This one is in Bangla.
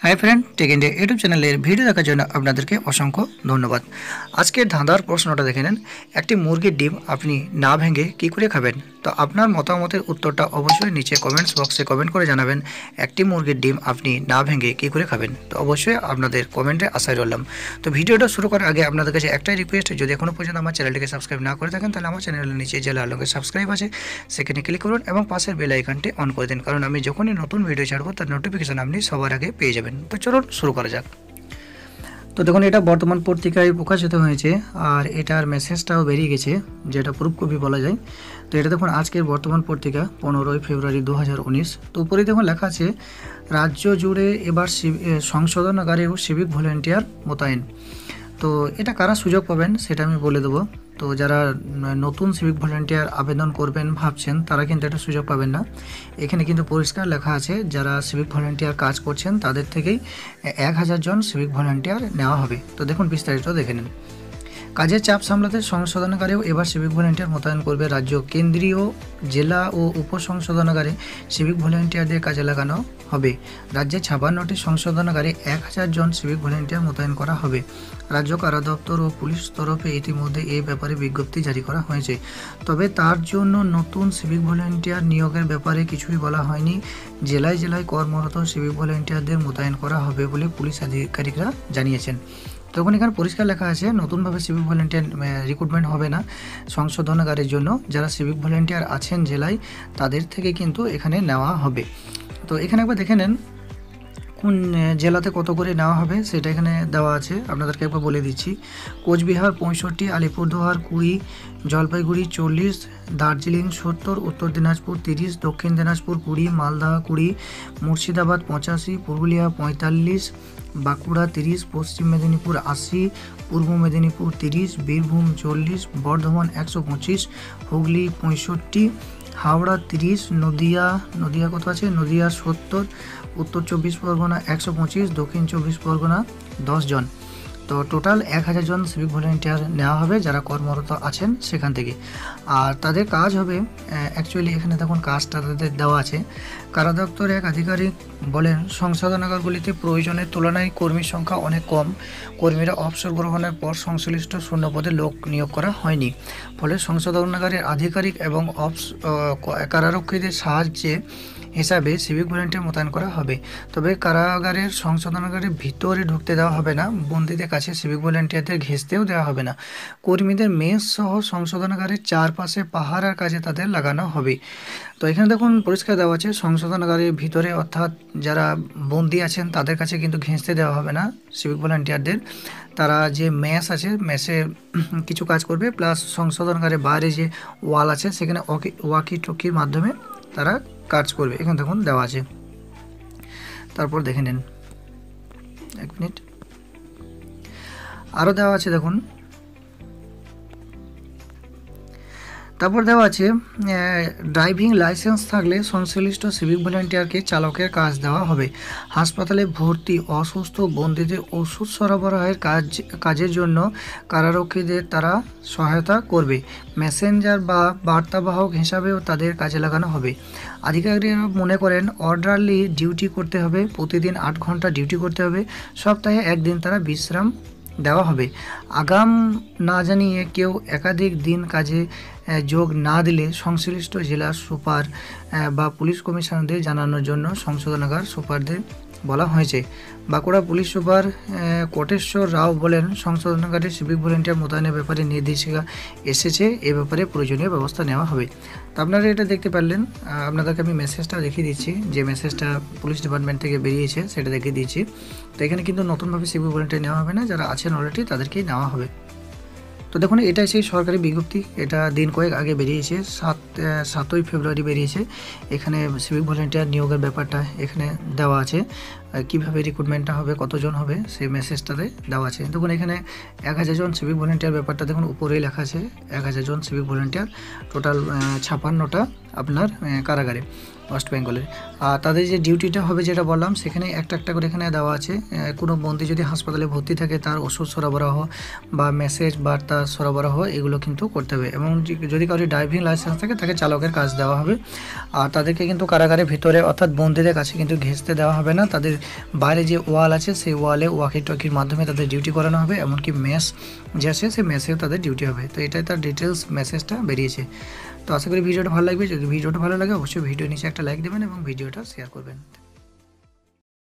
High friend, Tech India YouTube চ্যানেলের ভিডিও দেখার জন্য আপনাদেরকে অসংখ্য ধন্যবাদ। আজকের ধাঁধার প্রশ্নটা দেখে নেন। একটি মুরগির ডিম আপনি না ভেঙে কী করে খাবেন? তো আপনার মতামতের উত্তরটা অবশ্যই নিচে কমেন্টস বক্সে কমেন্ট করে জানাবেন। একটি মুরগির ডিম আপনি না ভেঙে কী করে খাবেন? তো অবশ্যই আপনাদের কমেন্টে আশায় রইলাম। তো ভিডিওটা শুরু করার আগে আপনাদের কাছে একটাই রিকোয়েস্ট, যদি এখনও পর্যন্ত আমার চ্যানেলটিকে সাবস্ক্রাইব না করে থাকেন তাহলে আমার চ্যানেলের নিচে যে লাল রঙের সাবস্ক্রাইব আছে সেখানে ক্লিক করুন এবং পাশের বেল আইকনটি অন করে দিন, কারণ আমি যখনই নতুন ভিডিও ছাড়বো তার নোটিফিকেশন আপনি সবার আগে পেয়ে যাবেন। তো চলুন শুরু করা যাক। তো দেখুন, এটা বর্তমান পত্রিকায় প্রকাশিত হয়েছে আর এটার মেসেজটাও বেরিয়ে গেছে, যেটা প্রুফ কপি বলা যায়। তো এটা দেখুন আজকের বর্তমান পত্রিকা 15ই ফেব্রুয়ারি 2019। তো উপরে দেখুন লেখা আছে, রাজ্য জুড়ে এবার সংশোধনাগারে ও সিভিক ভলেন্টিয়ার মোতায়েন। তো এটা কারা সুযোগ পাবেন সেটা আমি বলে দেবো। তো যারা নতুন সিভিক ভলেন্টিয়ার আবেদন করবেন ভাবছেন তারা কিন্তু এটা সুযোগ পাবেন না। এখানে কিন্তু পরিষ্কার লেখা আছে, যারা সিভিক ভলেন্টিয়ার কাজ করছেন তাদের থেকেই 1000 জন সিভিক ভলেন্টিয়ার নেওয়া হবে। তো দেখুন বিস্তারিত দেখে নিন। কাজের চাপ সামলাতে সংশোধনাগারেও এবার সিভিক ভলেন্টিয়ার মোতায়েন করবে রাজ্য। কেন্দ্রীয়, জেলা ও উপসংশোধনাগারে সিভিক ভলেন্টিয়ারদের কাজে লাগানো হবে। রাজ্যে 56টি সংশোধনাগারে 1000 জন সিভিক ভলেন্টিয়ার মোতায়েন করা হবে। রাজ্য কারা দপ্তর ও পুলিশ তরফে ইতিমধ্যে এই ব্যাপারে বিজ্ঞপ্তি জারি করা হয়েছে। তবে তার জন্য নতুন সিভিক ভলেন্টিয়ার নিয়োগের ব্যাপারে কিছুই বলা হয়নি। জেলায় জেলায় কর্মরত সিভিক ভলেন্টিয়ারদের মোতায়েন করা হবে বলে পুলিশ আধিকারিকরা জানিয়েছেন। তখন এখানে পরিষ্কার লেখা আছে, নতুনভাবে সিভিক ভলেন্টিয়ার রিক্রুটমেন্ট হবে না সংশোধনাগারের জন্য। যারা সিভিক ভলেন্টিয়ার আছেন জেলায় তাদের থেকে কিন্তু এখানে নেওয়া হবে। তো এখানে একবার দেখে নেন কোন জেলাতে কত করে নেওয়া হবে সেটা এখানে দেওয়া আছে, আপনাদেরকে একবার বলে দিচ্ছি। কোচবিহার 65, আলিপুরদুয়ার 20, জলপাইগুড়ি 40, দার্জিলিং 70, উত্তর দিনাজপুর 30, দক্ষিণ দিনাজপুর 20, মালদা 20, মুর্শিদাবাদ 85, পুরুলিয়া 45, বাঁকুড়া 30, পশ্চিম মেদিনীপুর 80, পূর্ব মেদিনীপুর 30, বীরভূম 40, বর্ধমান 125, হুগলি 65, হাওড়া 30, নদিয়া কত আছে, নদিয়া 70, উত্তর 24 পরগনা 125, দক্ষিণ 24 পরগনা 10 জন। তো টোটাল 1000 জন সিভিক ভলেন্টিয়ার নেওয়া হবে যারা কর্মরত আছেন সেখান থেকে। আর তাদের কাজ হবে, অ্যাকচুয়ালি এখানে দেখুন কাজটা তাদের দেওয়া আছে। কারা দপ্তরের এক আধিকারিক বলেন, সংশোধনাগারগুলিতে প্রয়োজনের তুলনায় কর্মীর সংখ্যা অনেক কম। কর্মীরা অবসর গ্রহণের পর সংশ্লিষ্ট শূন্যপদে লোক নিয়োগ করা হয়নি। ফলে সংশোধনাগারের আধিকারিক এবং কারারক্ষীদের সাহায্যে হিসাবে সিভিক ভলেন্টিয়ার মোতায়েন করা হবে। তবে কারাগারের সংশোধনাগারের ভিতরে ঢুকতে দেওয়া হবে না। বন্দীদের কাছে সিভিক ভলেন্টিয়ারদের ঘেঁষতেও দেওয়া হবে না। কর্মীদের মেস সহ সংশোধনাগারের চারপাশে পাহারার কাজে তাদের লাগানো হবে। তো এখানে দেখুন পরিষ্কার দেওয়া আছে, সংশোধনাগারের ভিতরে অর্থাৎ যারা বন্দী আছেন তাদের কাছে কিন্তু ঘেঁষতে দেওয়া হবে না সিভিক ভলেন্টিয়ারদের। তারা যে মেস আছে মেসে কিছু কাজ করবে, প্লাস সংশোধনাগারের বাইরে যে ওয়াল আছে সেখানে ওয়াকি টকির মাধ্যমে তারা কাজ করবে। এখানে দেখুন দেওয়া আছে, তারপর দেখে নিন, এক মিনিট আরও দেওয়া আছে দেখুন। তারপর দেওয়া আছে, ড্রাইভিং লাইসেন্স থাকলে সংশ্লিষ্ট সিভিক ভলেন্টিয়ারকে চালকের কাজ দেওয়া হবে। হাসপাতালে ভর্তি অসুস্থ বন্দীদের ওষুধ সরবরাহের কাজের জন্য কারারক্ষীদের তারা সহায়তা করবে। মেসেঞ্জার বা বার্তাবাহক হিসাবেও তাদের কাজে লাগানো হবে। আধিকারিকরা মনে করেন অর্ডারলি ডিউটি করতে হবে, প্রতিদিন 8 ঘন্টা ডিউটি করতে হবে, সপ্তাহে একদিন তারা বিশ্রাম দেওয়া হবে। আগাম না জানিয়ে কেউ একাধিক দিন কাজে যোগ না দিলে সংশ্লিষ্ট জেলার সুপার বা পুলিশ কমিশনারদের জানানোর জন্য সংশোধনাগার সুপারদের বলা হয়েছে। বাঁকুড়া পুলিশ সুপার কোটেশ্বর রাও বলেন, সংশোধনাগারে সিভিক ভলেন্টিয়ার মোতায়েনের ব্যাপারে নির্দেশিকা এসেছে, এ ব্যাপারে প্রয়োজনীয় ব্যবস্থা নেওয়া হবে। তো আপনারা এটা দেখতে পারলেন, আপনাদেরকে আমি মেসেজটা দেখিয়ে দিচ্ছি, যে মেসেজটা পুলিশ ডিপার্টমেন্ট থেকে বেরিয়েছে সেটা দেখিয়ে দিচ্ছি। তো এখানে কিন্তু নতুনভাবে সিভিক ভলেন্টিয়ার নেওয়া হবে না, যারা আছেন অলরেডি তাদেরকেই নেওয়া হবে। তো দেখুন এটাই সেই সরকারি বিজ্ঞপ্তি, এটা দিন কয়েক আগে বেরিয়েছে, 7ই ফেব্রুয়ারি বেরিয়েছে। এখানে সিভিক ভলেন্টিয়ার নিয়োগের ব্যাপারটা এখানে দেওয়া আছে, কীভাবে রিক্রুটমেন্টটা হবে, কতজন হবে সেই মেসেজটাতে দেওয়া আছে। দেখুন এখানে 1000 জন সিভিক ভলেন্টিয়ার ব্যাপারটা দেখুন উপরেই লেখা আছে, 1000 জন সিভিক ভলেন্টিয়ার, টোটাল 56টা আপনার কারাগারে ওয়েস্ট বেঙ্গলের। আর তাদের যে ডিউটিটা হবে যেটা বললাম সেখানে একটা একটা করে এখানে দেওয়া আছে। কোনো বন্দী যদি হাসপাতালে ভর্তি থাকে তার ওষুধ সরবরাহ বা মেসেজ বার্তা সরবরাহ এগুলো কিন্তু করতে হবে। এবং যদি কারোর ড্রাইভিং লাইসেন্স থাকে তাকে চালকের কাজ দেওয়া হবে। আর তাদেরকে কিন্তু কারাগারের ভিতরে অর্থাৎ বন্দীদের কাছে কিন্তু ঘেঁষতে দেওয়া হবে না, তাদের বাইরে যে ওয়াল আছে সেই ওয়ালে ওয়াকি টকির মাধ্যমে তাদের ডিউটি করানো হবে, এমনকি মেস যে আছে সেই মেসেও তাদের ডিউটি হবে। তো এটাই তার ডিটেলস মেসেজটা বেরিয়েছে। তো আশা করি ভিডিওটা ভালো লাগবে। যদি ভিডিওটা ভালো লাগে অবশ্যই ভিডিও নিচে একটা লাইক দেবেন এবং ভিডিওটা শেয়ার করবেন।